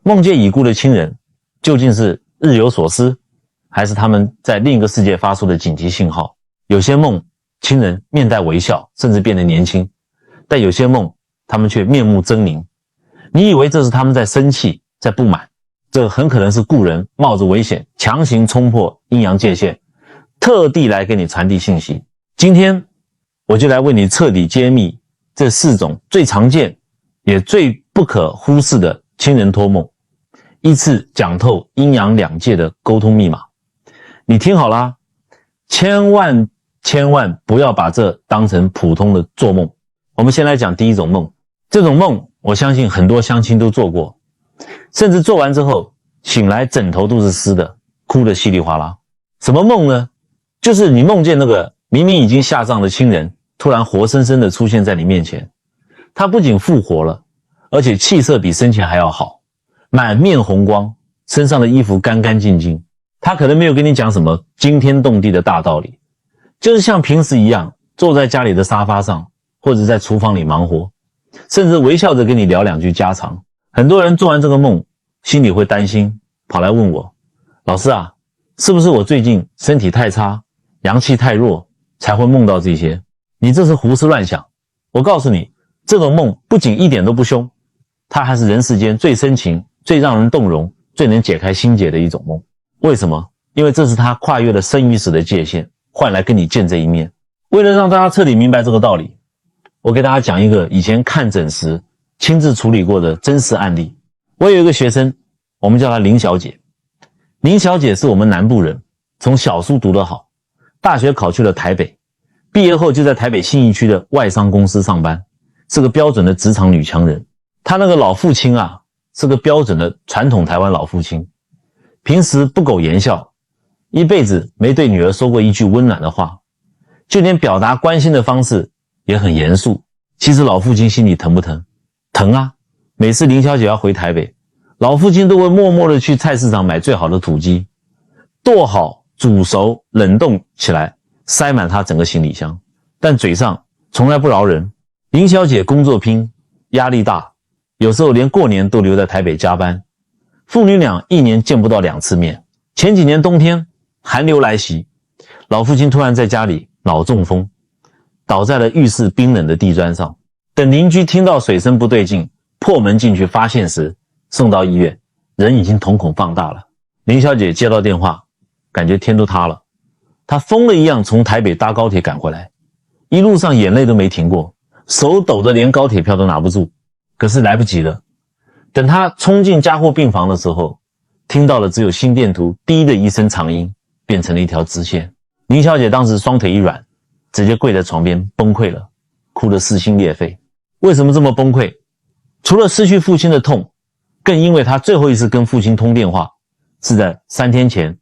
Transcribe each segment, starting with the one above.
梦见已故的亲人究竟是日有所思，还是他们在另一个世界发出的紧急信号？有些梦亲人面带微笑，甚至变得年轻，但有些梦他们却面目狰狞，你以为这是他们在生气，在不满，这很可能是故人冒着危险强行冲破阴阳界限，特地来给你传递信息。今天我就来为你彻底揭秘这4种最常见也最不可忽视的亲人托梦，依次讲透阴阳两界的沟通密码。你听好啦，千万不要把这当成普通的做梦。我们先来讲第一种梦。这种梦我相信很多乡亲都做过，甚至做完之后醒来枕头都是湿的，哭得稀里哗啦。什么梦呢？就是你梦见那个明明已经下葬的亲人突然活生生的出现在你面前，他不仅复活了，而且气色比生前还要好，满面红光，身上的衣服干干净净。他可能没有跟你讲什么惊天动地的大道理，就是像平时一样坐在家里的沙发上，或者在厨房里忙活，甚至微笑着跟你聊两句家常。很多人做完这个梦心里会担心，跑来问我，老师啊，是不是我最近身体太差，阳气太弱，才会梦到这些？你这是胡思乱想。我告诉你，这种梦不仅一点都不凶，它还是人世间最深情，最让人动容，最能解开心结的一种梦。为什么？因为这是他跨越了生与死的界限，换来跟你见这一面。为了让大家彻底明白这个道理，我给大家讲一个以前看诊时亲自处理过的真实案例。我有一个学生，我们叫她林小姐。林小姐是我们南部人，从小书读得好，大学考去了台北，毕业后就在台北信义区的外商公司上班，是个标准的职场女强人。她那个老父亲啊，是个标准的传统台湾老父亲，平时不苟言笑，一辈子没对女儿说过一句温暖的话，就连表达关心的方式也很严肃。其实老父亲心里疼不疼？疼啊！每次林小姐要回台北，老父亲都会默默地去菜市场买最好的土鸡，剁好、煮熟、冷冻起来，塞满她整个行李箱。但嘴上从来不饶人。林小姐工作拼，压力大，有时候连过年都留在台北加班。父女俩一年见不到2次面。前几年冬天寒流来袭，老父亲突然在家里脑中风，倒在了浴室冰冷的地砖上。等邻居听到水声不对劲，破门进去发现时，送到医院，人已经瞳孔放大了。林小姐接到电话，感觉天都塌了。她疯了一样从台北搭高铁赶回来，一路上眼泪都没停过，手抖得连高铁票都拿不住。可是来不及了，等她冲进加护病房的时候，听到了只有心电图滴的一声长音，变成了一条直线。林小姐当时双腿一软，直接跪在床边崩溃了，哭得撕心裂肺。为什么这么崩溃？除了失去父亲的痛，更因为她最后一次跟父亲通电话是在3天前，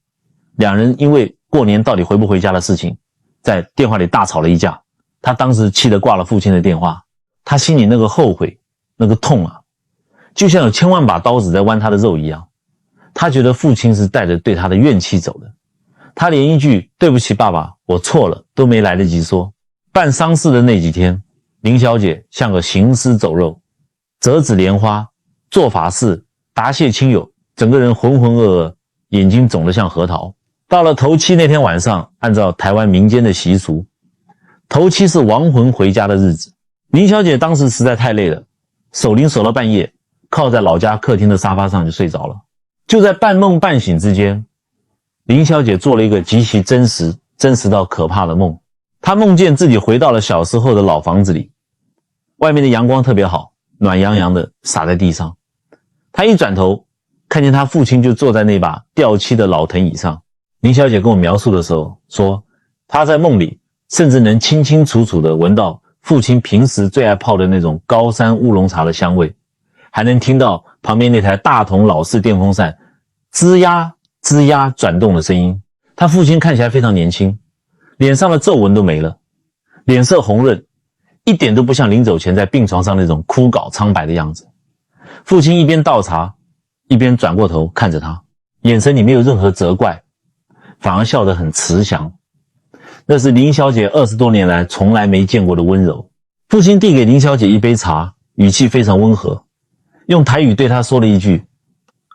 两人因为过年到底回不回家的事情，在电话里大吵了一架。她当时气得挂了父亲的电话，她心里那个后悔，那个痛啊，就像有千万把刀子在剜她的肉一样。她觉得父亲是带着对她的怨气走的，她连一句对不起爸爸，我错了都没来得及说。办丧事的那几天，林小姐像个行尸走肉，折纸莲花，做法事，答谢亲友，整个人浑浑噩噩，眼睛肿得像核桃。到了头七那天晚上，按照台湾民间的习俗，头七是亡魂回家的日子。林小姐当时实在太累了，守灵守到半夜，靠在老家客厅的沙发上就睡着了。就在半梦半醒之间，林小姐做了一个极其真实到可怕的梦。她梦见自己回到了小时候的老房子里，外面的阳光特别好，暖洋洋的洒在地上。她一转头，看见她父亲就坐在那把掉漆的老藤椅上。林小姐跟我描述的时候说，她在梦里甚至能清清楚楚地闻到父亲平时最爱泡的那种高山乌龙茶的香味，还能听到旁边那台大同老式电风扇吱呀吱呀转动的声音。他父亲看起来非常年轻，脸上的皱纹都没了，脸色红润，一点都不像临走前在病床上那种枯槁苍白的样子。父亲一边倒茶，一边转过头看着他，眼神里没有任何责怪，反而笑得很慈祥。那是林小姐20多年来从来没见过的温柔。父亲递给林小姐一杯茶，语气非常温和，用台语对她说了一句，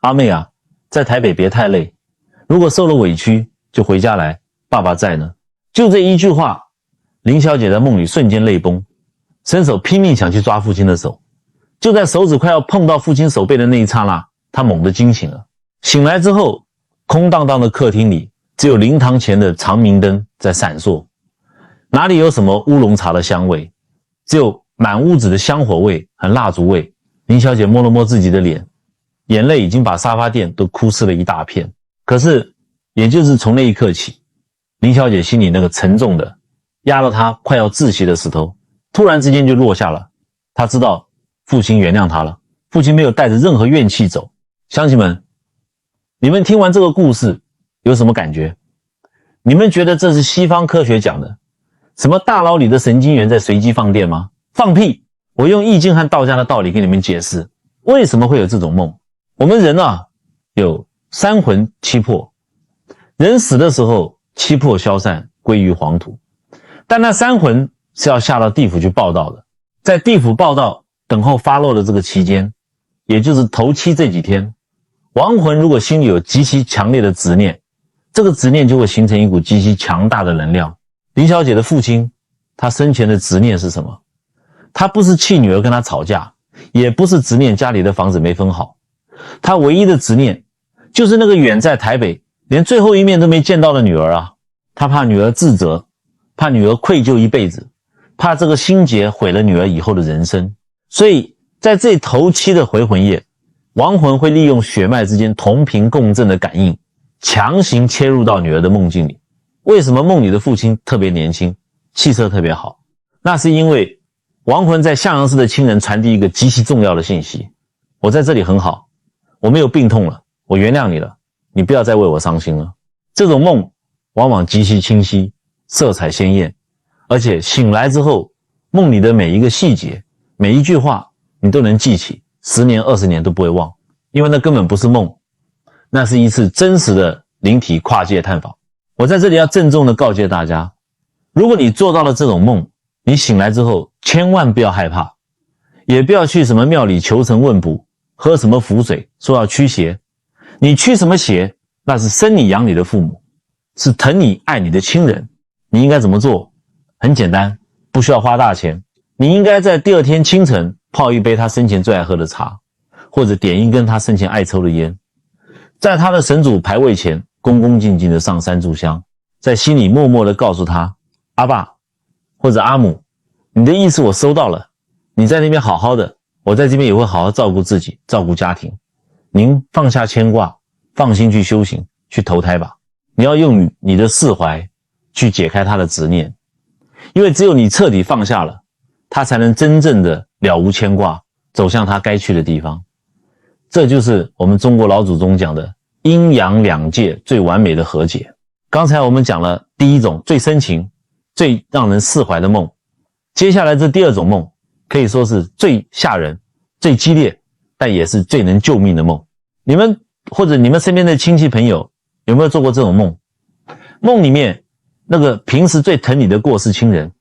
阿妹啊，在台北别太累，如果受了委屈就回家来，爸爸在呢。就这一句话，林小姐在梦里瞬间泪崩，伸手拼命想去抓父亲的手，就在手指快要碰到父亲手背的那一刹那，她猛地惊醒了。醒来之后，空荡荡的客厅里只有灵堂前的长明灯在闪烁，哪里有什么乌龙茶的香味，只有满屋子的香火味和蜡烛味。林小姐摸了摸自己的脸，眼泪已经把沙发垫都哭湿了一大片。可是也就是从那一刻起，林小姐心里那个沉重的压到她快要窒息的石头突然之间就落下了。她知道父亲原谅她了，父亲没有带着任何怨气走。乡亲们，你们听完这个故事有什么感觉？你们觉得这是西方科学讲的什么大脑里的神经元在随机放电吗？放屁！我用易经和道家的道理给你们解释为什么会有这种梦。我们人啊，有三魂七魄，人死的时候七魄消散归于黄土，但那三魂是要下到地府去报道的。在地府报道等候发落的这个期间，也就是头七这几天，亡魂如果心里有极其强烈的执念，这个执念就会形成一股极其强大的能量。林小姐的父亲，他生前的执念是什么？他不是气女儿跟他吵架，也不是执念家里的房子没分好，他唯一的执念就是那个远在台北连最后一面都没见到的女儿啊。他怕女儿自责，怕女儿愧疚一辈子，怕这个心结毁了女儿以后的人生。所以在这头七的回魂夜，亡魂会利用血脉之间同频共振的感应，强行切入到女儿的梦境里。为什么梦里的父亲特别年轻，气色特别好？那是因为亡魂在向阳市的亲人传递一个极其重要的信息：我在这里很好，我没有病痛了，我原谅你了，你不要再为我伤心了。这种梦往往极其清晰，色彩鲜艳，而且醒来之后，梦里的每一个细节，每一句话你都能记起，10年20年都不会忘，因为那根本不是梦，那是一次真实的灵体跨界探访。我在这里要郑重的告诫大家，如果你做到了这种梦，你醒来之后千万不要害怕，也不要去什么庙里求神问卜，喝什么符水说要驱邪。你驱什么邪？那是生你养你的父母，是疼你爱你的亲人。你应该怎么做？很简单，不需要花大钱。你应该在第二天清晨泡一杯他生前最爱喝的茶，或者点一根他生前爱抽的烟，在他的神主牌位前恭恭敬敬的上3炷香，在心里默默的告诉他：阿爸或者阿母，你的意思我收到了，你在那边好好的，我在这边也会好好照顾自己，照顾家庭。您放下牵挂，放心去修行，去投胎吧。你要用你的释怀去解开他的执念，因为只有你彻底放下了，他才能真正的了无牵挂，走向他该去的地方。这就是我们中国老祖宗讲的阴阳两界最完美的和解。刚才我们讲了第一种最深情最让人释怀的梦，接下来这第二种梦可以说是最吓人最激烈，但也是最能救命的梦。你们或者你们身边的亲戚朋友有没有做过这种梦？梦里面那个平时最疼你的过世亲人，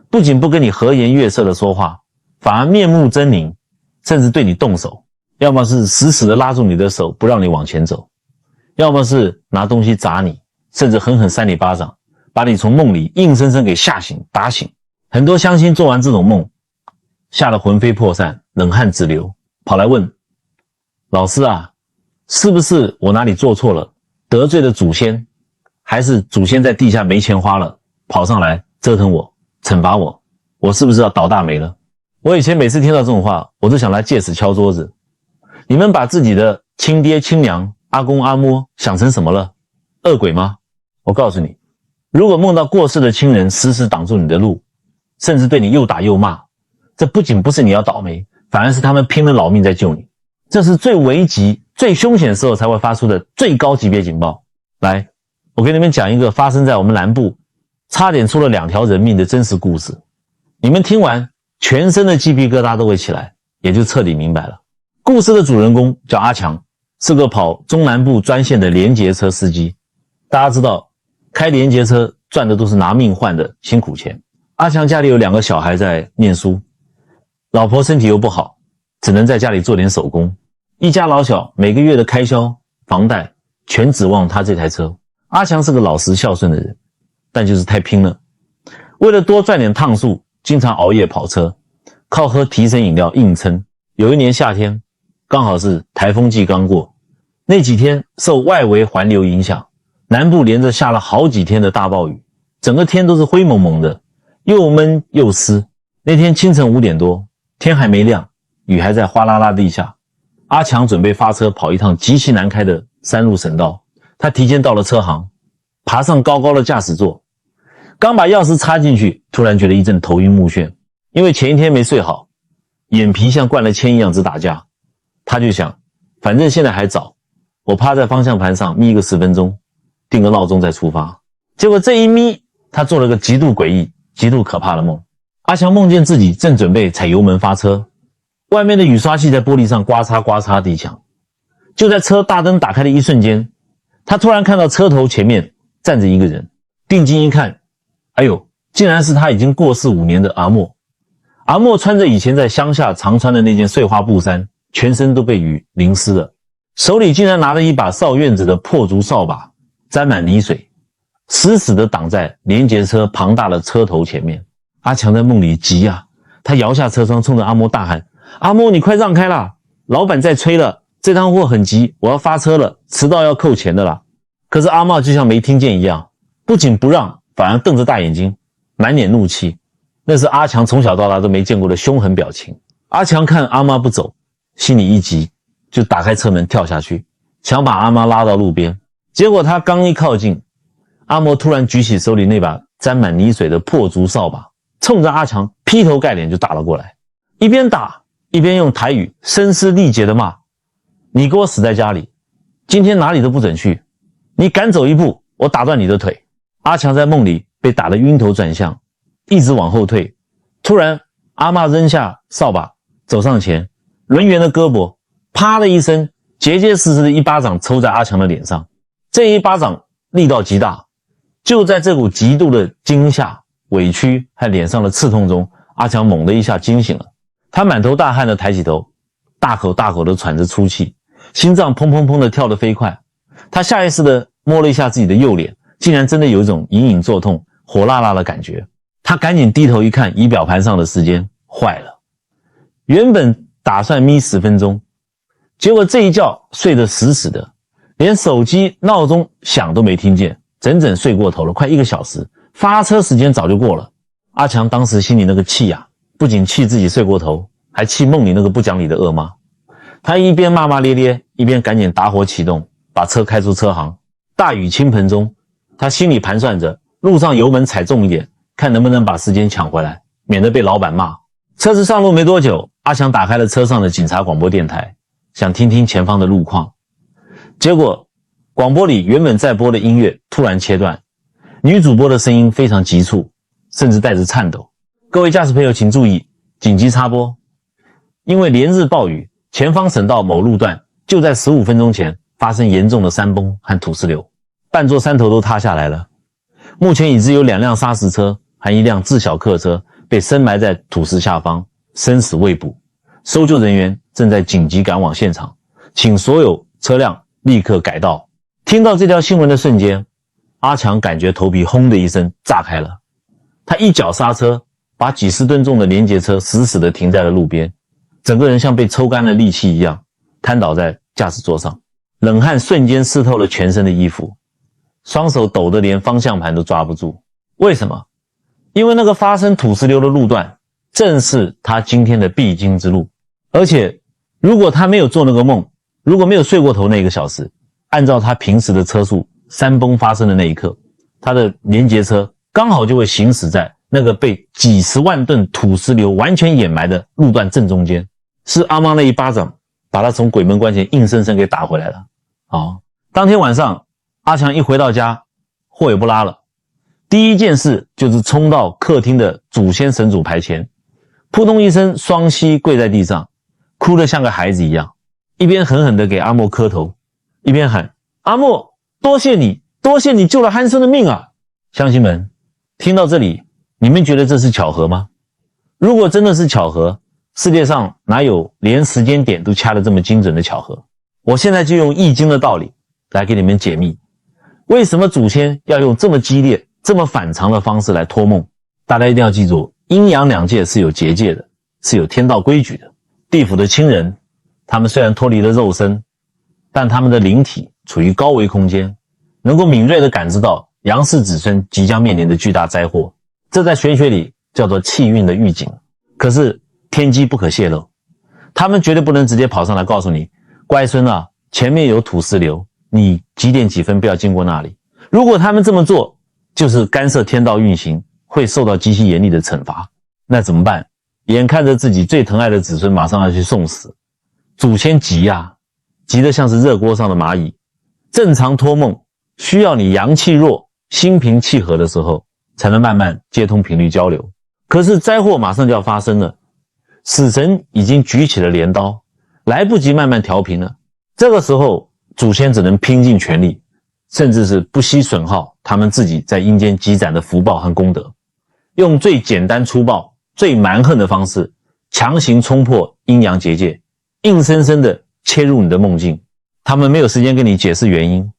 不仅不跟你和颜悦色的说话，反而面目狰狞，甚至对你动手，要么是死死的拉住你的手不让你往前走，要么是拿东西砸你，甚至狠狠扇你巴掌，把你从梦里硬生生给吓醒打醒。很多乡亲做完这种梦，吓得魂飞魄散，冷汗直流，跑来问老师啊，是不是我哪里做错了，得罪了祖先，还是祖先在地下没钱花了，跑上来折腾我，惩罚我，我是不是要倒大霉了？我以前每次听到这种话，我都想来借此敲桌子。你们把自己的亲爹亲娘阿公阿嬷想成什么了？恶鬼吗？我告诉你，如果梦到过世的亲人时时挡住你的路，甚至对你又打又骂，这不仅不是你要倒霉，反而是他们拼了老命在救你。这是最危急最凶险时候才会发出的最高级别警报。来，我给你们讲一个发生在我们南部差点出了2条人命的真实故事，你们听完全身的鸡皮疙瘩都会起来，也就彻底明白了。故事的主人公叫阿强，是个跑中南部专线的联结车司机。大家知道开联结车赚的都是拿命换的辛苦钱。阿强家里有2个小孩在念书，老婆身体又不好，只能在家里做点手工。一家老小每个月的开销、房贷全指望他这台车。阿强是个老实孝顺的人，但就是太拼了。为了多赚点趟数，经常熬夜跑车，靠喝提神饮料硬撑。有一年夏天，刚好是台风季刚过，那几天受外围环流影响，南部连着下了好几天的大暴雨，整个天都是灰蒙蒙的，又闷又湿。那天清晨5点多，天还没亮，雨还在哗啦啦地下。阿强准备发车跑一趟极其难开的山路省道，他提前到了车行，爬上高高的驾驶座，刚把钥匙插进去，突然觉得一阵头晕目眩，因为前一天没睡好，眼皮像灌了铅一样直打架。他就想，反正现在还早，我趴在方向盘上眯个10分钟，定个闹钟再出发。结果这一眯，他做了个极度诡异、极度可怕的梦。阿强梦见自己正准备踩油门发车，外面的雨刷器在玻璃上刮嚓刮嚓地响。就在车大灯打开的一瞬间，他突然看到车头前面站着一个人，定睛一看，哎呦，竟然是他已经过世5年的阿莫。阿莫穿着以前在乡下常穿的那件碎花布衫，全身都被雨淋湿了，手里竟然拿了一把扫院子的破竹扫把，沾满泥水，死死地挡在连结车庞大的车头前面。阿强在梦里急啊，他摇下车窗，冲着阿莫大喊：阿莫，你快让开啦，老板在催了，这趟货很急，我要发车了，迟到要扣钱的啦。可是阿莫就像没听见一样，不仅不让，反而瞪着大眼睛，满脸怒气。那是阿强从小到大都没见过的凶狠表情。阿强看阿妈不走，心里一急，就打开车门跳下去，想把阿妈拉到路边。结果他刚一靠近，阿莫突然举起手里那把沾满泥水的破竹扫把，冲着阿强劈头盖脸就打了过来，一边打一边用台语声嘶力竭地骂：你给我死在家里，今天哪里都不准去，你敢走一步，我打断你的腿。阿强在梦里被打得晕头转向，一直往后退。突然阿嬷扔下扫把，走上前，抡圆的胳膊，啪的一声，结结实实的一巴掌抽在阿强的脸上。这一巴掌力道极大，就在这股极度的惊吓、委屈和脸上的刺痛中，阿强猛地一下惊醒了。他满头大汗的抬起头，大口大口的喘着粗气，心脏砰砰砰的跳得飞快。他下意识的摸了一下自己的右脸，竟然真的有一种隐隐作痛、火辣辣的感觉。他赶紧低头一看仪表盘上的时间，坏了。原本打算眯10分钟，结果这一觉睡得死死的，连手机闹钟响都没听见，整整睡过头了，快1个小时，发车时间早就过了。阿强当时心里那个气啊，不仅气自己睡过头，还气梦里那个不讲理的恶妈。他一边骂骂咧咧，一边赶紧打火启动，把车开出车行。大雨倾盆中，他心里盘算着路上油门踩重一点，看能不能把时间抢回来，免得被老板骂。车子上路没多久，阿强打开了车上的警察广播电台，想听听前方的路况。结果广播里原本在播的音乐突然切断，女主播的声音非常急促，甚至带着颤抖。各位驾驶朋友请注意，紧急插播，因为连日暴雨，前方省道某路段就在15分钟前发生严重的山崩和土石流，半座山头都塌下来了。目前已知有2辆砂石车和1辆自小客车被深埋在土石下方，生死未卜。搜救人员正在紧急赶往现场，请所有车辆立刻改道。听到这条新闻的瞬间，阿强感觉头皮轰的一声炸开了。他一脚刹车，把几十吨重的连结车死死地停在了路边，整个人像被抽干了力气一样瘫倒在驾驶座上，冷汗瞬间湿透了全身的衣服，双手抖得连方向盘都抓不住。为什么？因为那个发生土石流的路段正是他今天的必经之路。而且如果他没有做那个梦，如果没有睡过头那1个小时，按照他平时的车速，山崩发生的那一刻，他的连结车刚好就会行驶在那个被几十万吨土石流完全掩埋的路段正中间。是阿妈那一巴掌把他从鬼门关前硬生生给打回来了。当天晚上阿强一回到家，货也不拉了，第一件事就是冲到客厅的祖先神主牌前，扑通一声双膝跪在地上，哭得像个孩子一样，一边狠狠地给阿莫磕头，一边喊：阿莫，多谢你，多谢你救了憨生的命啊！乡亲们，听到这里，你们觉得这是巧合吗？如果真的是巧合，世界上哪有连时间点都掐得这么精准的巧合？我现在就用易经的道理来给你们解密，为什么祖先要用这么激烈、这么反常的方式来托梦？大家一定要记住，阴阳两界是有结界的，是有天道规矩的。地府的亲人，他们虽然脱离了肉身，但他们的灵体处于高维空间，能够敏锐地感知到杨氏子孙即将面临的巨大灾祸。这在玄学里叫做气运的预警。可是天机不可泄露，他们绝对不能直接跑上来告诉你，乖孙啊，前面有土石流，你几点几分不要经过那里。如果他们这么做，就是干涉天道运行，会受到极其严厉的惩罚。那怎么办？眼看着自己最疼爱的子孙马上要去送死，祖先急啊，急得像是热锅上的蚂蚁。正常托梦需要你阳气弱、心平气和的时候，才能慢慢接通频率交流。可是灾祸马上就要发生了，死神已经举起了镰刀，来不及慢慢调频了。这个时候，祖先只能拼尽全力，甚至是不惜损耗他们自己在阴间积攒的福报和功德，用最简单粗暴、最蛮横的方式，强行冲破阴阳结界，硬生生的切入你的梦境。他们没有时间跟你解释原因，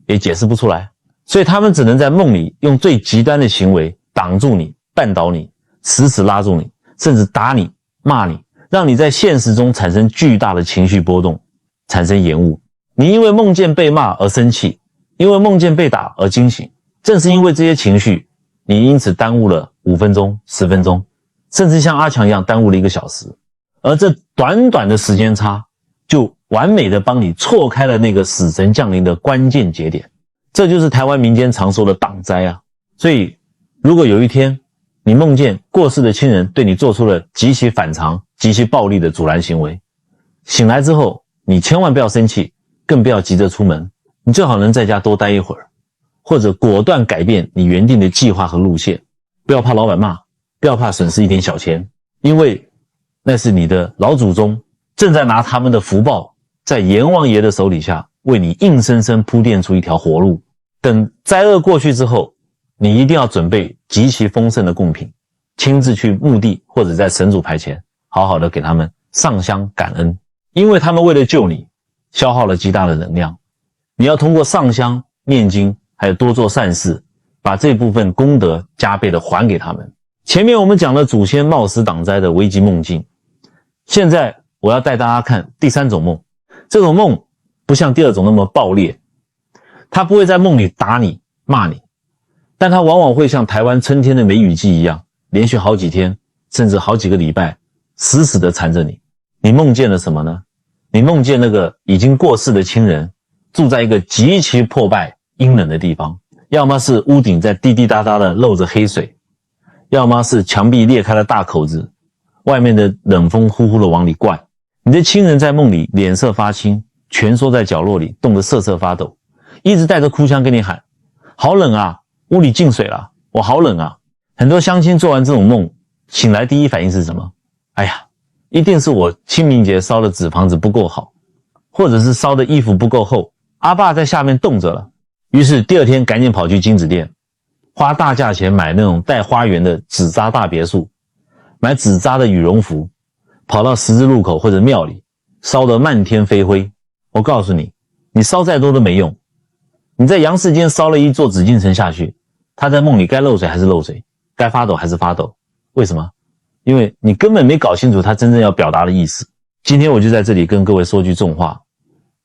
也解释不出来，所以他们只能在梦里用最极端的行为挡住你、绊倒你、死死拉住你，甚至打你、骂你，让你在现实中产生巨大的情绪波动，产生延误。你因为梦见被骂而生气，因为梦见被打而惊醒，正是因为这些情绪，你因此耽误了5分钟、10分钟，甚至像阿强一样耽误了1个小时。而这短短的时间差，就完美的帮你错开了那个死神降临的关键节点。这就是台湾民间常说的挡灾啊。所以如果有一天你梦见过世的亲人对你做出了极其反常、极其暴力的阻拦行为，醒来之后你千万不要生气，更不要急着出门，你最好能在家多待一会儿，或者果断改变你原定的计划和路线。不要怕老板骂，不要怕损失一点小钱，因为那是你的老祖宗正在拿他们的福报在阎王爷的手底下为你硬生生铺垫出一条活路。等灾厄过去之后，你一定要准备极其丰盛的贡品，亲自去墓地或者在神主牌前好好的给他们上香感恩，因为他们为了救你消耗了极大的能量。你要通过上香、念经还有多做善事，把这部分功德加倍的还给他们。前面我们讲了祖先冒死挡灾的危机梦境，现在我要带大家看第3种梦。这种梦不像第2种那么暴烈，它不会在梦里打你骂你，但它往往会像台湾春天的梅雨季一样，连续好几天甚至好几个礼拜死死地缠着你。你梦见了什么呢？你梦见那个已经过世的亲人住在一个极其破败阴冷的地方，要么是屋顶在滴滴答答的漏着黑水，要么是墙壁裂开了大口子，外面的冷风呼呼的往里灌。你的亲人在梦里脸色发青，蜷缩在角落里，冻得瑟瑟发抖，一直带着哭腔跟你喊，好冷啊，屋里进水了，我好冷啊。很多乡亲做完这种梦醒来第一反应是什么？哎呀，一定是我清明节烧的纸房子不够好，或者是烧的衣服不够厚，阿爸在下面冻着了。于是第2天赶紧跑去金纸店，花大价钱买那种带花园的纸扎大别墅，买纸扎的羽绒服，跑到十字路口或者庙里烧得漫天飞灰。我告诉你，你烧再多都没用。你在阳世间烧了一座紫禁城下去，他在梦里该漏水还是漏水，该发抖还是发抖。为什么？因为你根本没搞清楚他真正要表达的意思。今天我就在这里跟各位说句重话，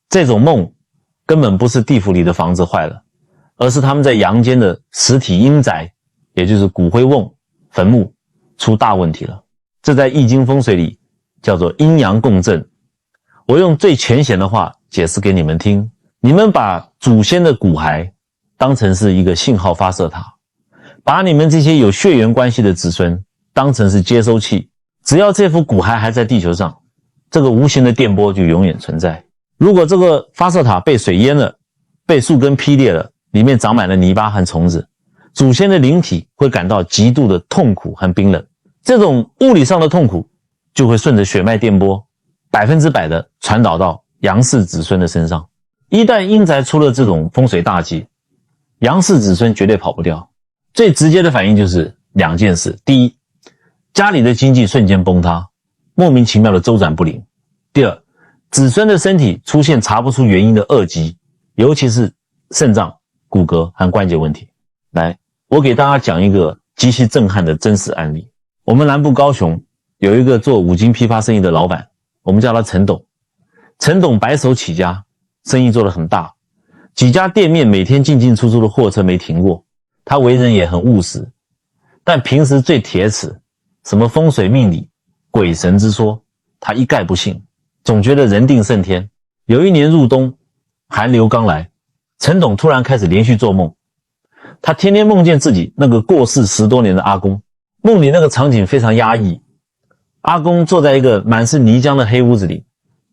这种梦根本不是地府里的房子坏了，而是他们在阳间的实体阴宅，也就是骨灰瓮、坟墓出大问题了。这在易经风水里叫做阴阳共振。我用最浅显的话解释给你们听，你们把祖先的骨骸当成是一个信号发射塔，把你们这些有血缘关系的子孙当成是接收器，只要这副骨骸还在地球上，这个无形的电波就永远存在。如果这个发射塔被水淹了，被树根劈裂了，里面长满了泥巴和虫子，祖先的灵体会感到极度的痛苦和冰冷，这种物理上的痛苦就会顺着血脉电波100%的传导到阳世子孙的身上。一旦阴宅出了这种风水大忌，阳世子孙绝对跑不掉。最直接的反应就是2件事。第一，家里的经济瞬间崩塌，莫名其妙的周转不灵。第二，子孙的身体出现查不出原因的恶疾，尤其是肾脏、骨骼和关节问题。来，我给大家讲一个极其震撼的真实案例。我们南部高雄有一个做五金批发生意的老板，我们叫他陈董。陈董白手起家，生意做得很大，几家店面每天进进出出的货车没停过。他为人也很务实，但平时最铁齿，什么风水命理、鬼神之说，他一概不信，总觉得人定胜天。有一年入冬，寒流刚来，陈董突然开始连续做梦，他天天梦见自己那个过世10多年的阿公，梦里那个场景非常压抑。阿公坐在一个满是泥浆的黑屋子里，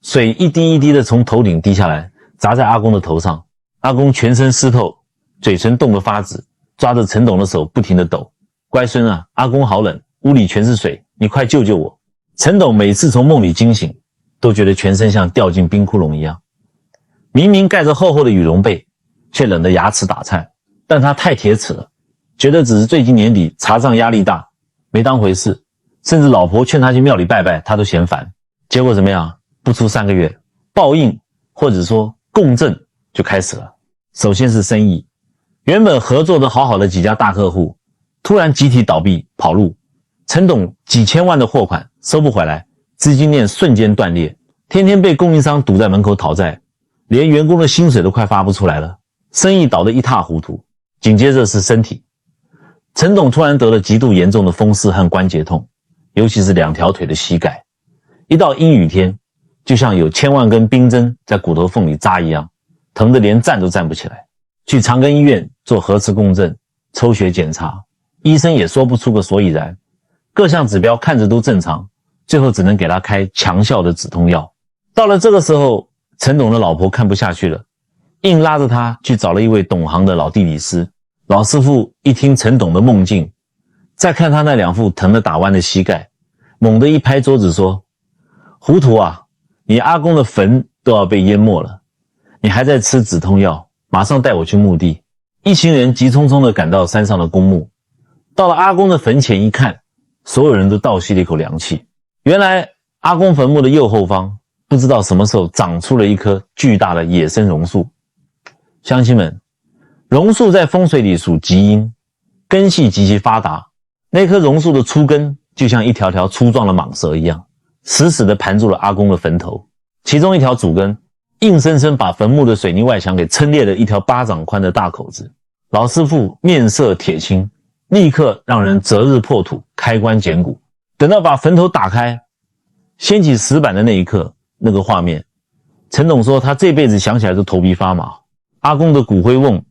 水一滴一滴的从头顶滴下来，砸在阿公的头上。阿公全身湿透，嘴唇冻得发紫，抓着陈董的手不停地抖。乖孙啊，阿公好冷，屋里全是水，你快救救我。陈董每次从梦里惊醒，都觉得全身像掉进冰窟窿一样。明明盖着厚厚的羽绒被，却冷得牙齿打颤。但他太铁齿了，觉得只是最近年底查账压力大，没当回事，甚至老婆劝他去庙里拜拜，他都嫌烦。结果怎么样？不出3个月，报应或者说共振就开始了。首先是生意，原本合作的好好的几家大客户，突然集体倒闭跑路，陈董几千万的货款收不回来，资金链瞬间断裂，天天被供应商堵在门口讨债，连员工的薪水都快发不出来了，生意倒得一塌糊涂。紧接着是身体，陈董突然得了极度严重的风湿和关节痛，尤其是2条腿的膝盖，一到阴雨天，就像有1000万根冰针在骨头缝里扎一样，疼得连站都站不起来。去长庚医院做核磁共振、抽血检查，医生也说不出个所以然，各项指标看着都正常，最后只能给他开强效的止痛药。到了这个时候，陈董的老婆看不下去了，硬拉着他去找了一位懂行的老地理师。老师傅一听陈董的梦境，再看他那2副疼得打弯的膝盖，猛地一拍桌子说：糊涂啊，你阿公的坟都要被淹没了，你还在吃止痛药，马上带我去墓地。一行人急匆匆地赶到山上的公墓，到了阿公的坟前一看，所有人都倒吸了一口凉气。原来阿公坟墓的右后方，不知道什么时候长出了一棵巨大的野生榕树。乡亲们，榕树在风水里属极阴，根系极其发达，那棵榕树的粗根就像一条条粗壮的蟒蛇一样，死死地盘住了阿公的坟头，其中一条主根硬生生把坟墓的水泥外墙给撑裂了一条巴掌宽的大口子。老师傅面色铁青，立刻让人择日破土，开棺捡骨。等到把坟头打开，掀起石板的那一刻，那个画面，陈董说他这辈子想起来都头皮发麻。阿公的骨灰瓮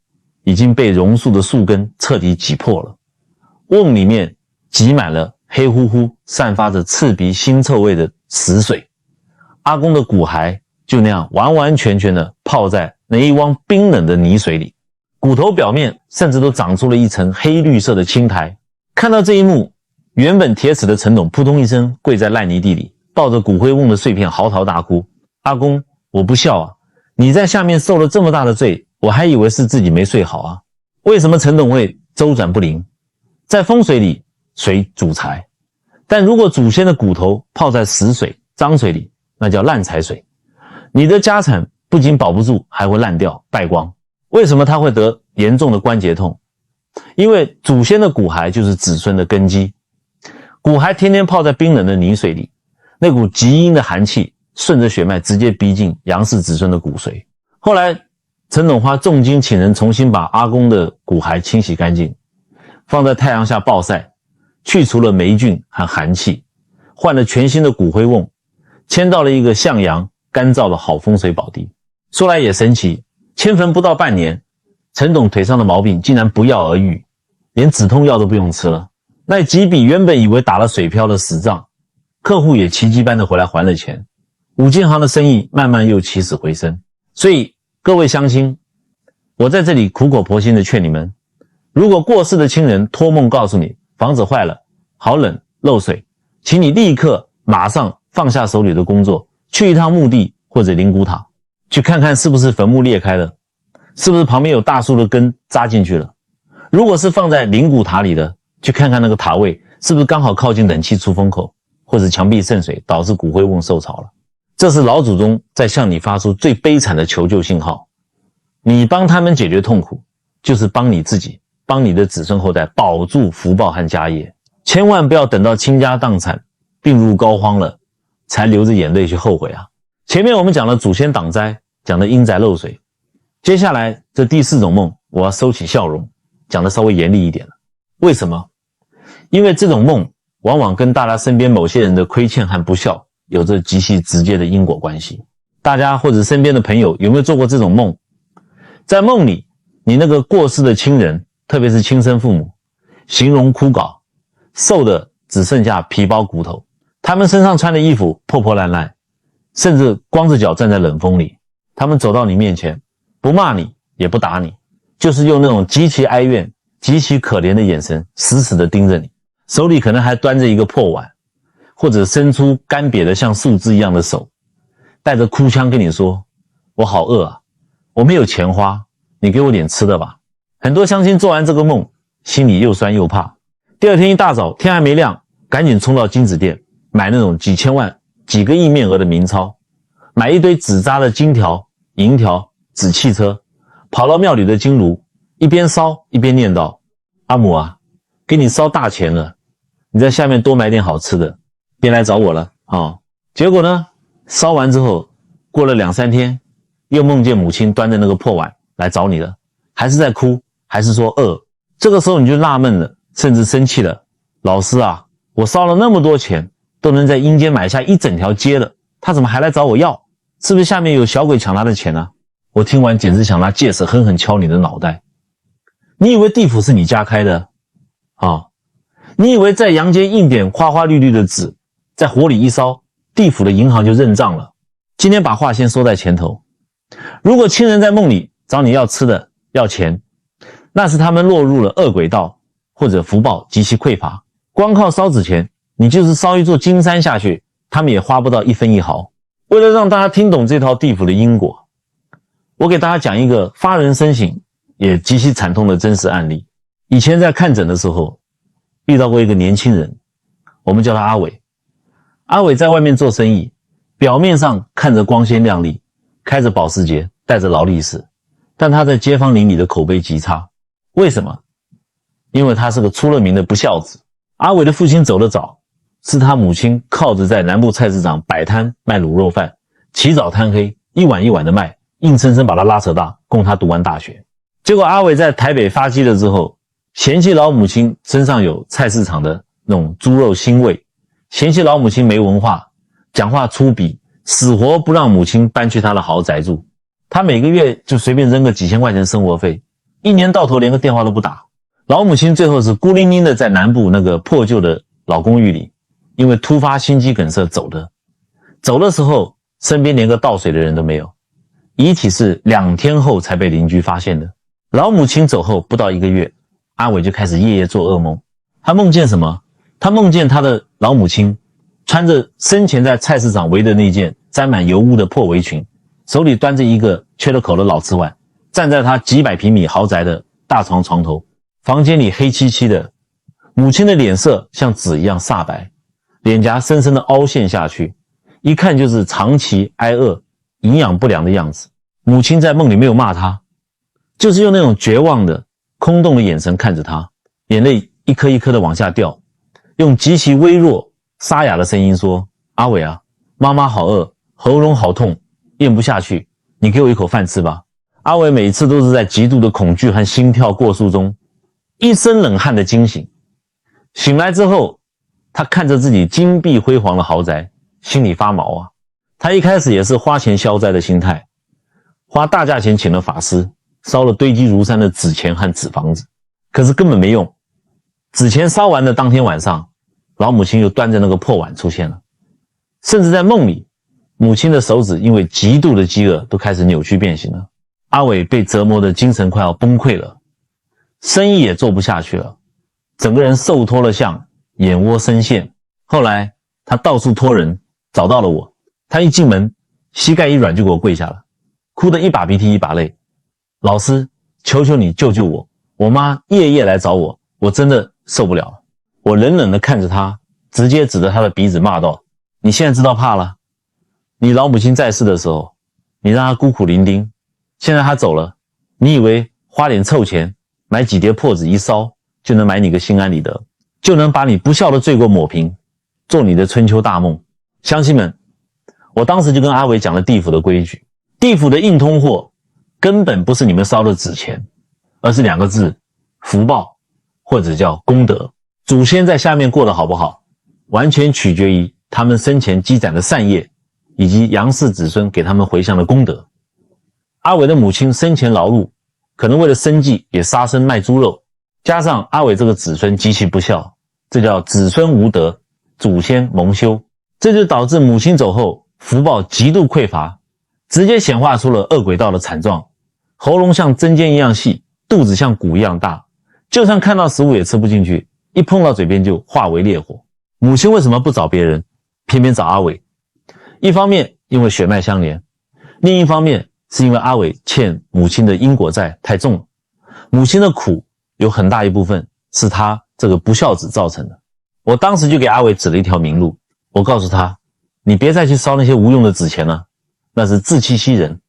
已经被榕树的树根彻底挤破了，瓮里面挤满了黑乎乎、散发着刺鼻腥臭味的死水。阿公的骨骸就那样完完全全的泡在那一汪冰冷的泥水里，骨头表面甚至都长出了一层黑绿色的青苔。看到这一幕，原本铁齿的陈董扑通一声跪在烂泥地里，抱着骨灰瓮的碎片嚎啕大哭：阿公，我不孝啊，你在下面受了这么大的罪，我还以为是自己没睡好啊。为什么陈董会周转不灵？在风水里，水主财，但如果祖先的骨头泡在死水、脏水里，那叫烂财水，你的家产不仅保不住，还会烂掉败光。为什么他会得严重的关节痛？因为祖先的骨骸就是子孙的根基，骨骸天天泡在冰冷的泥水里，那股极阴的寒气顺着血脉直接逼近杨氏子孙的骨髓。后来陈董花重金请人重新把阿公的骨骸清洗干净，放在太阳下暴晒，去除了霉菌和寒气，换了全新的骨灰瓮，迁到了一个向阳干燥的好风水宝地。说来也神奇，迁坟不到半年，陈董腿上的毛病竟然不药而愈，连止痛药都不用吃了。那几笔原本以为打了水漂的死账，客户也奇迹般的回来还了钱，五金行的生意慢慢又起死回生。所以各位乡亲，我在这里苦口婆心的劝你们，如果过世的亲人托梦告诉你房子坏了、好冷、漏水，请你立刻马上放下手里的工作，去一趟墓地或者灵骨塔，去看看是不是坟墓裂开了，是不是旁边有大树的根扎进去了。如果是放在灵骨塔里的，去看看那个塔位是不是刚好靠近冷气出风口，或者墙壁渗水，导致骨灰瓮受潮了。这是老祖宗在向你发出最悲惨的求救信号。你帮他们解决痛苦，就是帮你自己，帮你的子孙后代保住福报和家业。千万不要等到倾家荡产、病入膏肓了，才流着眼泪去后悔啊！前面我们讲了祖先挡灾，讲的阴宅漏水，接下来这第4种梦，我要收起笑容，讲的稍微严厉一点了。为什么？因为这种梦往往跟大家身边某些人的亏欠和不孝有着极其直接的因果关系。大家或者身边的朋友有没有做过这种梦？在梦里，你那个过世的亲人，特别是亲生父母，形容枯槁，瘦的只剩下皮包骨头，他们身上穿的衣服破破烂烂，甚至光着脚站在冷风里。他们走到你面前，不骂你也不打你，就是用那种极其哀怨、极其可怜的眼神死死地盯着你，手里可能还端着一个破碗，或者伸出干瘪的像树枝一样的手，带着哭腔跟你说：我好饿啊，我没有钱花，你给我点吃的吧。很多乡亲做完这个梦，心里又酸又怕。第二天一大早，天还没亮，赶紧冲到金子店，买那种几千万、几个亿面额的明钞，买一堆纸扎的金条、银条、纸汽车，跑到庙里的金炉，一边烧一边念叨：阿母啊，给你烧大钱了，你在下面多买点好吃的，别来找我了啊！结果呢，烧完之后，过了2-3天，又梦见母亲端着那个破碗来找你了，还是在哭，还是说饿。这个时候你就纳闷了，甚至生气了。老师啊，我烧了那么多钱，都能在阴间买下一整条街了，他怎么还来找我要？是不是下面有小鬼抢他的钱啊？我听完简直想拿戒尺狠狠敲你的脑袋。你以为地府是你家开的啊？你以为在阳间印点花花绿绿的纸，在火里一烧，地府的银行就认账了？今天把话先说在前头，如果亲人在梦里找你要吃的、要钱，那是他们落入了恶鬼道，或者福报极其匮乏。光靠烧纸钱，你就是烧一座金山下去，他们也花不到1分1毫。为了让大家听懂这套地府的因果，我给大家讲一个发人深省也极其惨痛的真实案例。以前在看诊的时候，遇到过一个年轻人，我们叫他阿伟。阿伟在外面做生意，表面上看着光鲜亮丽，开着保时捷，带着劳力士，但他在街坊邻里的口碑极差。为什么？因为他是个出了名的不孝子。阿伟的父亲走得早，是他母亲靠着在南部菜市场摆摊卖卤肉饭，起早贪黑，一碗一碗的卖，硬生生把他拉扯大，供他读完大学。结果阿伟在台北发迹了之后，嫌弃老母亲身上有菜市场的那种猪肉腥味，嫌弃老母亲没文化，讲话粗鄙，死活不让母亲搬去他的豪宅住。他每个月就随便扔个几千块钱生活费，一年到头连个电话都不打。老母亲最后是孤零零的在南部那个破旧的老公寓里，因为突发心肌梗塞走的。走的时候身边连个倒水的人都没有，遗体是2天后才被邻居发现的。老母亲走后不到1个月，阿伟就开始夜夜做噩梦。他梦见什么？他梦见他的老母亲穿着生前在菜市场围的那件沾满油污的破围裙，手里端着一个缺了口的老瓷碗，站在他几百平米豪宅的大床床头。房间里黑漆漆的，母亲的脸色像纸一样煞白，脸颊深深的凹陷下去，一看就是长期挨饿、营养不良的样子。母亲在梦里没有骂他，就是用那种绝望的、空洞的眼神看着他，眼泪一颗一颗的往下掉，用极其微弱、沙哑的声音说：阿伟啊，妈妈好饿，喉咙好痛，咽不下去，你给我一口饭吃吧。阿伟每次都是在极度的恐惧和心跳过速中一身冷汗的惊醒。醒来之后，他看着自己金碧辉煌的豪宅，心里发毛啊。他一开始也是花钱消灾的心态，花大价钱请了法师，烧了堆积如山的纸钱和纸房子，可是根本没用。纸钱烧完的当天晚上，老母亲又端着那个破碗出现了，甚至在梦里，母亲的手指因为极度的饥饿都开始扭曲变形了。阿伟被折磨的精神快要崩溃了，生意也做不下去了，整个人瘦脱了相，眼窝深陷。后来他到处托人找到了我，他一进门膝盖一软就给我跪下了，哭得一把鼻涕一把泪。老师，求求你救救我，我妈夜夜来找我，我真的受不了了。我冷冷地看着他，直接指着他的鼻子骂道：你现在知道怕了？你老母亲在世的时候，你让她孤苦伶仃，现在她走了，你以为花点臭钱买几叠破纸一烧就能买你个心安理得，就能把你不孝的罪过抹平，做你的春秋大梦？乡亲们，我当时就跟阿伟讲了地府的规矩，地府的硬通货根本不是你们烧的纸钱，而是2个字：福报，或者叫功德。祖先在下面过得好不好，完全取决于他们生前积攒的善业，以及杨氏子孙给他们回向的功德。阿伟的母亲生前劳碌，可能为了生计也杀生卖猪肉，加上阿伟这个子孙极其不孝，这叫子孙无德，祖先蒙羞，这就导致母亲走后福报极度匮乏，直接显化出了恶鬼道的惨状，喉咙像针尖一样细，肚子像鼓一样大，就算看到食物也吃不进去，一碰到嘴边就化为烈火。母亲为什么不找别人，偏偏找阿伟？一方面因为血脉相连，另一方面是因为阿伟欠母亲的因果债太重了，母亲的苦有很大一部分是他这个不孝子造成的。我当时就给阿伟指了一条明路，我告诉他，你别再去烧那些无用的纸钱了，那是自欺欺人。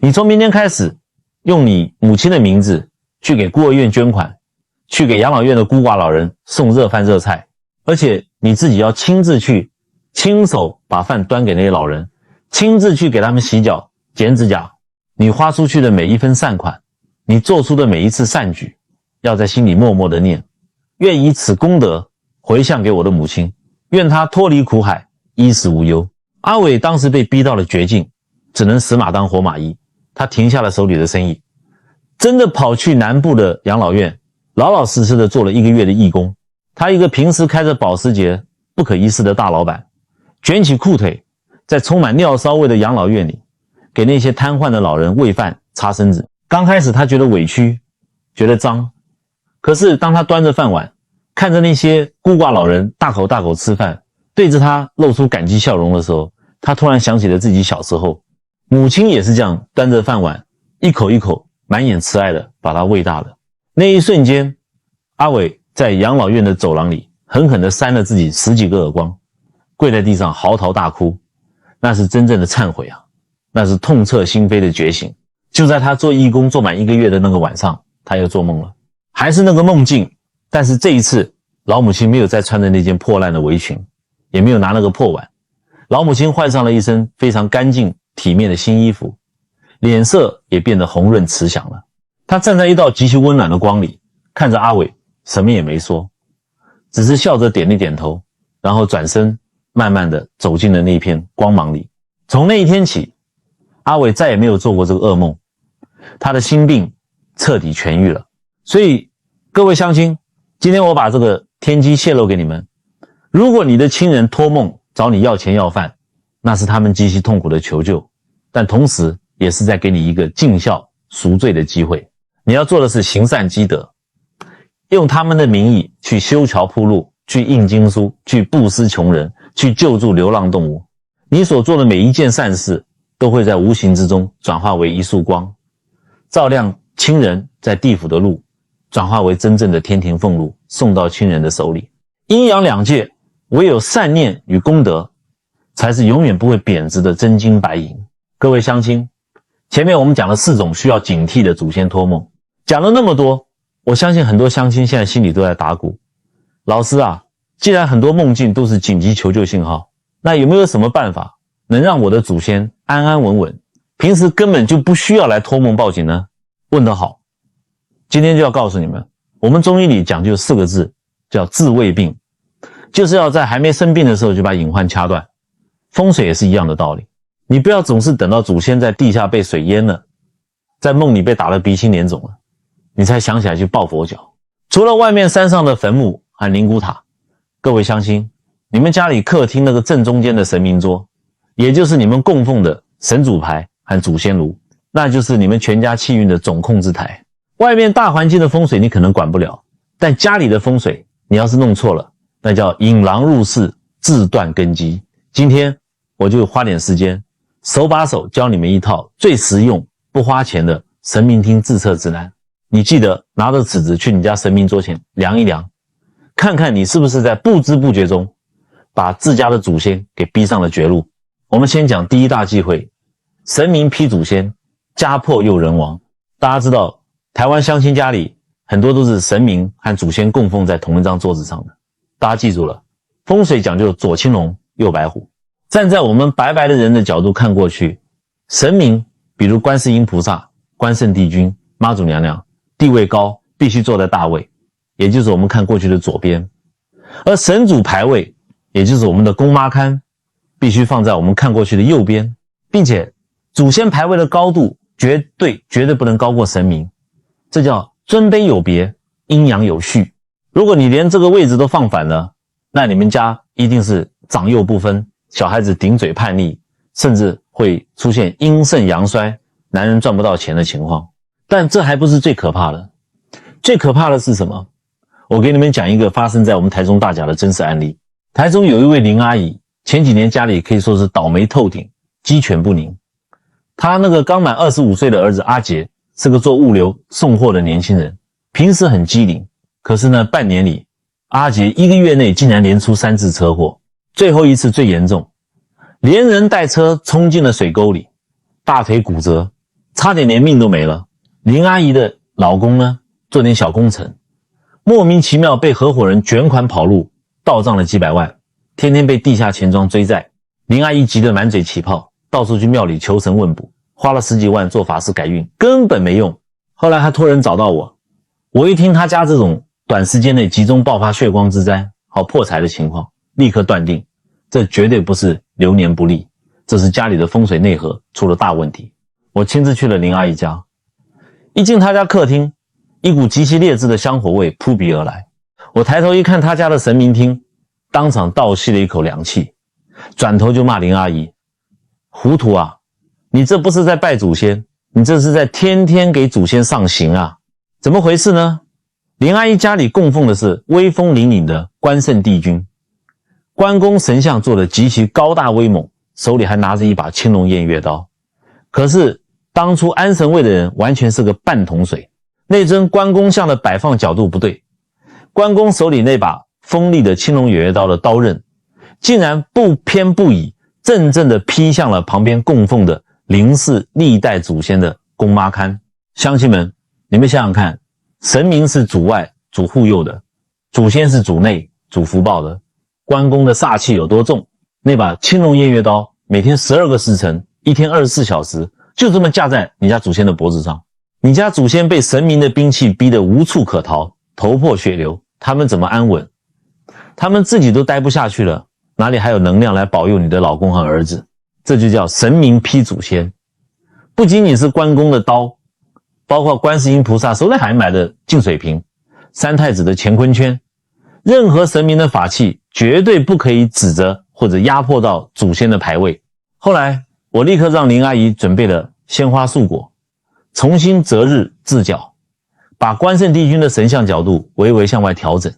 你从明天开始用你母亲的名字去给孤儿院捐款，去给养老院的孤寡老人送热饭热菜，而且你自己要亲自去，亲手把饭端给那些老人，亲自去给他们洗脚剪指甲。你花出去的每一分善款，你做出的每一次善举，要在心里默默的念，愿以此功德回向给我的母亲，愿她脱离苦海，衣食无忧。阿伟当时被逼到了绝境，只能死马当活马医，他停下了手里的生意，真的跑去南部的养老院，老老实实的做了1个月的义工。他一个平时开着保时捷不可一世的大老板，卷起裤腿，在充满尿骚味的养老院里，给那些瘫痪的老人喂饭擦身子。刚开始他觉得委屈，觉得脏，可是当他端着饭碗，看着那些孤寡老人大口大口吃饭，对着他露出感激笑容的时候，他突然想起了自己小时候，母亲也是这样端着饭碗，一口一口满眼慈爱的把他喂大的。那一瞬间，阿伟在养老院的走廊里狠狠地扇了自己10几个耳光，跪在地上嚎啕大哭，那是真正的忏悔啊，那是痛彻心扉的觉醒。就在他做义工做满1个月的那个晚上，他又做梦了，还是那个梦境，但是这一次老母亲没有再穿着那件破烂的围裙，也没有拿那个破碗，老母亲换上了一身非常干净体面的新衣服，脸色也变得红润慈祥了。她站在一道极其温暖的光里，看着阿伟，什么也没说，只是笑着点了点头，然后转身慢慢地走进了那片光芒里。从那一天起，阿伟再也没有做过这个噩梦，他的心病彻底痊愈了。所以各位乡亲，今天我把这个天机泄露给你们，如果你的亲人托梦找你要钱要饭，那是他们极其痛苦的求救，但同时也是在给你一个尽孝赎罪的机会。你要做的是行善积德，用他们的名义去修桥铺路，去印经书，去布施穷人，去救助流浪动物。你所做的每一件善事都会在无形之中转化为一束光，照亮亲人在地府的路，转化为真正的天庭俸禄，送到亲人的手里。阴阳两界，唯有善念与功德才是永远不会贬值的真金白银。各位乡亲，前面我们讲了4种需要警惕的祖先托梦，讲了那么多，我相信很多乡亲现在心里都在打鼓。老师啊，既然很多梦境都是紧急求救信号，那有没有什么办法能让我的祖先安安稳稳，平时根本就不需要来托梦报警呢？问得好，今天就要告诉你们，我们中医里讲究4个字，叫治未病，就是要在还没生病的时候就把隐患掐断。风水也是一样的道理，你不要总是等到祖先在地下被水淹了，在梦里被打得鼻青脸肿了，你才想起来去抱佛脚。除了外面山上的坟墓和灵骨塔，各位乡亲，你们家里客厅那个正中间的神明桌，也就是你们供奉的神主牌和祖先炉，那就是你们全家气运的总控制台。外面大环境的风水你可能管不了，但家里的风水你要是弄错了，那叫引狼入室，自断根基。今天我就花点时间，手把手教你们一套最实用不花钱的神明厅自测指南。你记得拿着尺子去你家神明桌前量一量，看看你是不是在不知不觉中把自家的祖先给逼上了绝路。我们先讲第一大忌讳，神明劈祖先，家破又人亡。大家知道台湾乡亲家里很多都是神明和祖先供奉在同一张桌子上的，大家记住了，风水讲究左青龙右白虎。站在我们白白的人的角度看过去，神明比如观世音菩萨、关圣帝君、妈祖娘娘地位高，必须坐在大位，也就是我们看过去的左边。而神主牌位，也就是我们的公妈龛，必须放在我们看过去的右边，并且祖先牌位的高度绝对不能高过神明，这叫尊卑有别，阴阳有序。如果你连这个位置都放反了，那你们家一定是长幼不分，小孩子顶嘴叛逆，甚至会出现阴盛阳衰，男人赚不到钱的情况。但这还不是最可怕的，最可怕的是什么？我给你们讲一个发生在我们台中大甲的真实案例。台中有一位林阿姨，前几年家里可以说是倒霉透顶，鸡犬不宁。她那个刚满25岁的儿子阿杰是个做物流送货的年轻人，平时很机灵，可是呢半年里阿杰1个月内竟然连出3次车祸，最后一次最严重，连人带车冲进了水沟里，大腿骨折，差点连命都没了。林阿姨的老公呢做点小工程，莫名其妙被合伙人卷款跑路，倒账了几百万，天天被地下钱庄追债。林阿姨急得满嘴起泡，到处去庙里求神问卜，花了10几万做法事改运，根本没用。后来她托人找到我，我一听她家这种短时间内集中爆发血光之灾好破财的情况，立刻断定这绝对不是流年不利，这是家里的风水内核出了大问题。我亲自去了林阿姨家，一进她家客厅，一股极其劣质的香火味扑鼻而来。我抬头一看她家的神明厅，当场倒吸了一口凉气，转头就骂林阿姨，糊涂啊，你这不是在拜祖先，你这是在天天给祖先上刑啊。怎么回事呢？林阿姨家里供奉的是威风凛凛的关圣帝君，关公神像做得极其高大威猛，手里还拿着一把青龙偃月刀。可是当初安神位的人完全是个半桶水，那尊关公像的摆放角度不对，关公手里那把锋利的青龙偃月刀的刀刃竟然不偏不倚，正正的劈向了旁边供奉的林氏历代祖先的公妈龛。乡亲们，你们想想看，神明是主外主护佑的，祖先是主内主福报的，关公的煞气有多重？那把青龙偃月刀每天12个时辰，一天24小时，就这么架在你家祖先的脖子上。你家祖先被神明的兵器逼得无处可逃，头破血流，他们怎么安稳？他们自己都待不下去了，哪里还有能量来保佑你的老公和儿子？这就叫神明劈祖先。不仅仅是关公的刀，包括观世音菩萨手里还买的净水瓶，三太子的乾坤圈，任何神明的法器绝对不可以指着或者压迫到祖先的牌位。后来我立刻让林阿姨准备了鲜花素果，重新择日置角，把关圣帝君的神像角度微微向外调整，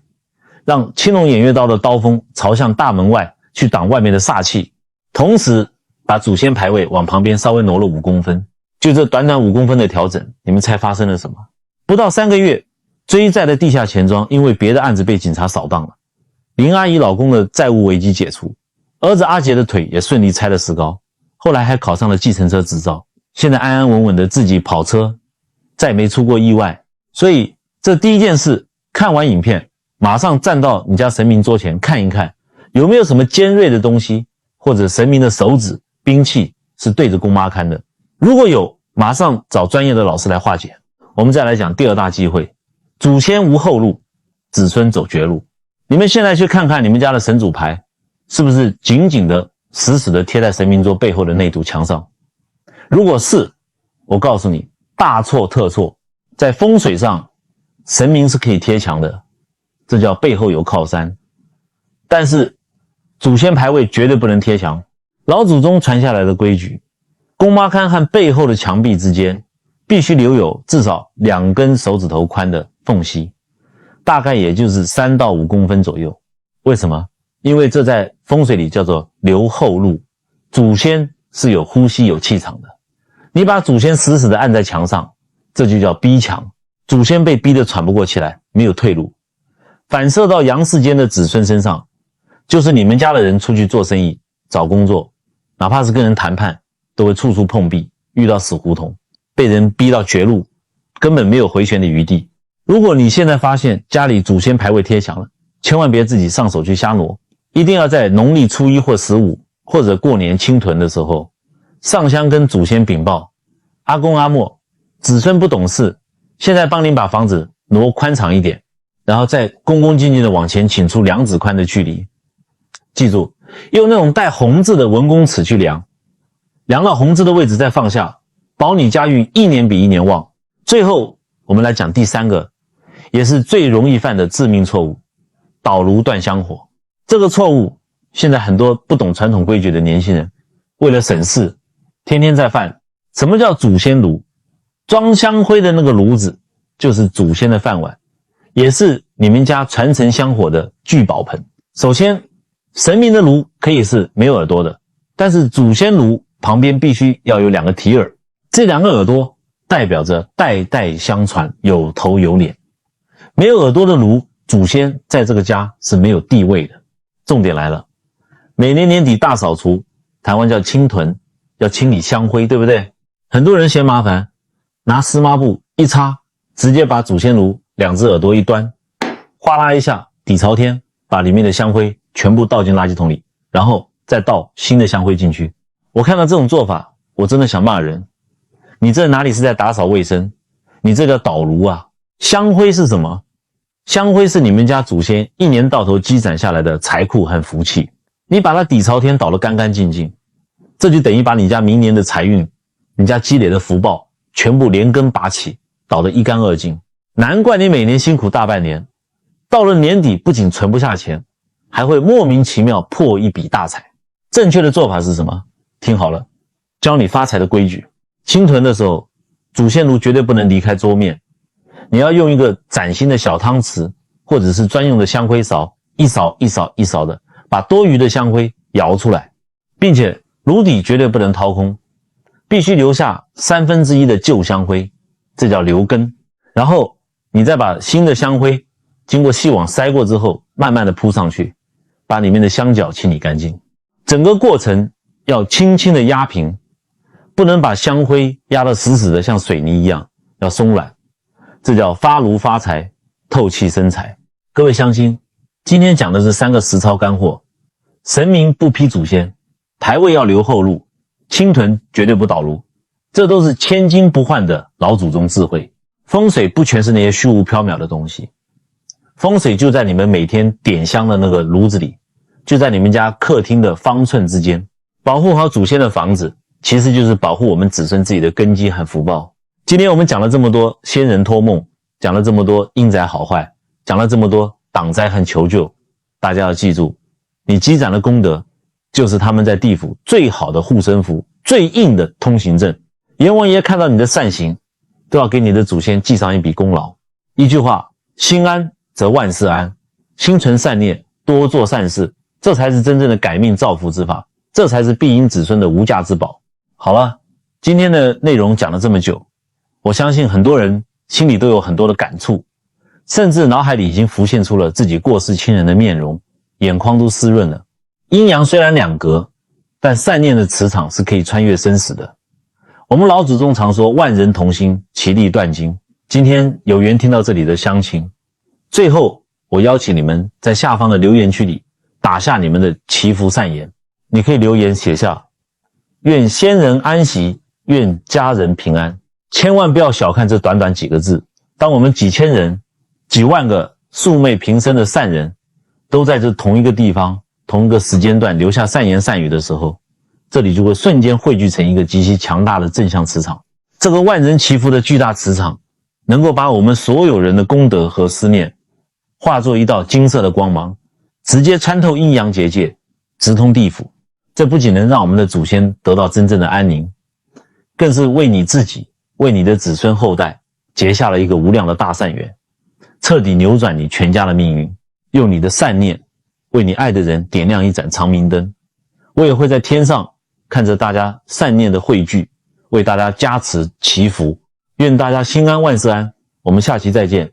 让青龙偃月刀的刀锋朝向大门外去挡外面的煞气，同时把祖先牌位往旁边稍微挪了5公分。就这短短5公分的调整，你们猜发生了什么？不到3个月，追债的地下钱庄因为别的案子被警察扫荡了，林阿姨老公的债务危机解除，儿子阿杰的腿也顺利拆了石膏，后来还考上了计程车执照，现在安安稳稳的自己跑车，再没出过意外。所以这第一件事，看完影片马上站到你家神明桌前看一看，有没有什么尖锐的东西，或者神明的手指兵器是对着公妈龛的，如果有，马上找专业的老师来化解。我们再来讲第2大忌讳，祖先无后路，子孙走绝路。你们现在去看看你们家的神主牌，是不是紧紧的死死的贴在神明桌背后的那堵墙上？如果是，我告诉你，大错特错。在风水上，神明是可以贴墙的，这叫背后有靠山。但是祖先牌位绝对不能贴墙，老祖宗传下来的规矩，公妈龛和背后的墙壁之间必须留有至少2根手指头宽的缝隙，大概也就是3到5公分左右。为什么？因为这在风水里叫做留后路，祖先是有呼吸有气场的，你把祖先死死地按在墙上，这就叫逼墙，祖先被逼得喘不过气来，没有退路，反射到阳世间的子孙身上，就是你们家的人出去做生意、找工作，哪怕是跟人谈判，都会处处碰壁，遇到死胡同，被人逼到绝路，根本没有回旋的余地。如果你现在发现家里祖先牌位贴墙了，千万别自己上手去瞎挪，一定要在农历初1或15，或者过年清屯的时候，上香跟祖先禀报，阿公阿嬷，子孙不懂事，现在帮您把房子挪宽敞一点，然后再恭恭敬敬的往前请出2指宽的距离。记住，用那种带红字的文公尺去量，量到红字的位置再放下，保你家运1年比1年旺。最后我们来讲第3个，也是最容易犯的致命错误，捣炉断香火。这个错误现在很多不懂传统规矩的年轻人为了省事天天在犯。什么叫祖先炉？装香灰的那个炉子就是祖先的饭碗，也是你们家传承香火的聚宝盆。首先，神明的炉可以是没有耳朵的，但是祖先炉旁边必须要有2个提耳，这2个耳朵代表着代代相传，有头有脸。没有耳朵的炉，祖先在这个家是没有地位的。重点来了，每年年底大扫除，台湾叫清屯，要清理香灰，对不对？很多人嫌麻烦，拿湿抹布一擦，直接把祖先炉2只耳朵一端，哗啦一下底朝天，把里面的香灰全部倒进垃圾桶里，然后再倒新的香灰进去。我看到这种做法，我真的想骂人。你这哪里是在打扫卫生，你这叫捣炉啊！香灰是什么？香灰是你们家祖先1年到头积攒下来的财库和福气，你把它底朝天倒得干干净净，这就等于把你家明年的财运，你家积累的福报全部连根拔起，倒得一干二净。难怪你每年辛苦大半年，到了年底不仅存不下钱，还会莫名其妙破一笔大财。正确的做法是什么？听好了，教你发财的规矩。清屯的时候，祖先炉绝对不能离开桌面，你要用一个崭新的小汤匙，或者是专用的香灰勺，一勺一勺一勺的把多余的香灰舀出来，并且炉底绝对不能掏空，必须留下1/3的旧香灰，这叫留根。然后你再把新的香灰经过细网筛过之后，慢慢的铺上去，把里面的香角清理干净。整个过程要轻轻的压平，不能把香灰压得死死的像水泥一样，要松软，这叫发炉发财，透气生财。各位乡亲，今天讲的是3个实操干货。神明不批祖先，牌位要留后路，清屯绝对不捣炉，这都是千金不换的老祖宗智慧。风水不全是那些虚无缥缈的东西，风水就在你们每天点香的那个炉子里，就在你们家客厅的方寸之间。保护好祖先的房子，其实就是保护我们子孙自己的根基和福报。今天我们讲了这么多仙人托梦，讲了这么多阴宅好坏，讲了这么多挡灾和求救，大家要记住，你积攒的功德就是他们在地府最好的护身符，最硬的通行证。阎王爷看到你的善行，都要给你的祖先记上一笔功劳。一句话，心安则万事安，心存善念，多做善事，这才是真正的改命造福之法，这才是庇荫子孙的无价之宝。好了，今天的内容讲了这么久，我相信很多人心里都有很多的感触，甚至脑海里已经浮现出了自己过世亲人的面容，眼眶都湿润了。阴阳虽然两隔，但善念的磁场是可以穿越生死的。我们老祖宗常说万人同心，其利断金。今天有缘听到这里的乡亲，最后我邀请你们在下方的留言区里打下你们的祈福善言。你可以留言写下愿先人安息，愿家人平安。千万不要小看这短短几个字，当我们几千人几万个素昧平生的善人都在这同一个地方同一个时间段留下善言善语的时候，这里就会瞬间汇聚成一个极其强大的正向磁场。这个万人祈福的巨大磁场能够把我们所有人的功德和思念化作一道金色的光芒，直接穿透阴阳结界，直通地府。这不仅能让我们的祖先得到真正的安宁，更是为你自己，为你的子孙后代结下了一个无量的大善缘，彻底扭转你全家的命运。用你的善念为你爱的人点亮一盏长明灯。我也会在天上看着大家善念的汇聚，为大家加持祈福。愿大家心安万事安。我们下期再见。